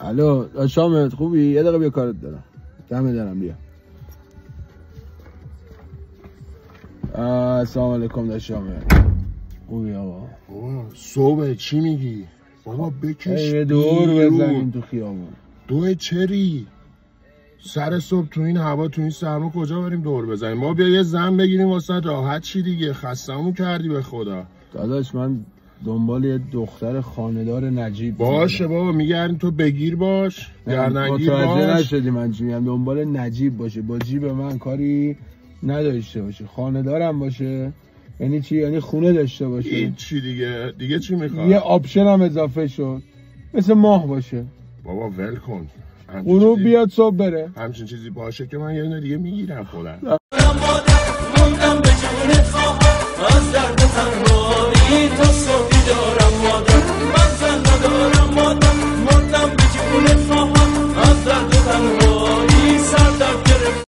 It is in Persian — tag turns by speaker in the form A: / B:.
A: الو شامت خوبی؟ یه دقیقه بیا کارت دارم. دمت دارم بیا. السلام علیکم داشامت. خوبی آقا؟
B: بابا صبح چی میگی؟ بابا بکش
A: یه دور بزنیم تو خیابون.
B: دوه چری؟ سر صبح تو این هوا تو این سرما کجا بریم دور بزنیم؟ ما بیا یه زن بگیریم واسه راحت چی دیگه، خستمون کردی به خدا.
A: داداش من دنبال یه دختر خانه‌دار نجیب
B: باشه بابا میگردیم تو بگیر باش، گردنگیر باش.
A: متوجه نشدی من چی میگم؟ دنبال نجیب باشه، با جیب من کاری نداشته باشه، خانه‌دارم باشه. یعنی چی؟ یعنی خونه داشته باشه.
B: چی دیگه چی میخواد؟
A: یه آپشن هم اضافه شد، مثل ماه باشه.
B: بابا ول کن،
A: اونو بیاد صبح بره.
B: همچین چیزی باشه که من یه دونه دیگه میگیرم خودم.
C: موندم به جونت خواهم از درد تنهایی تو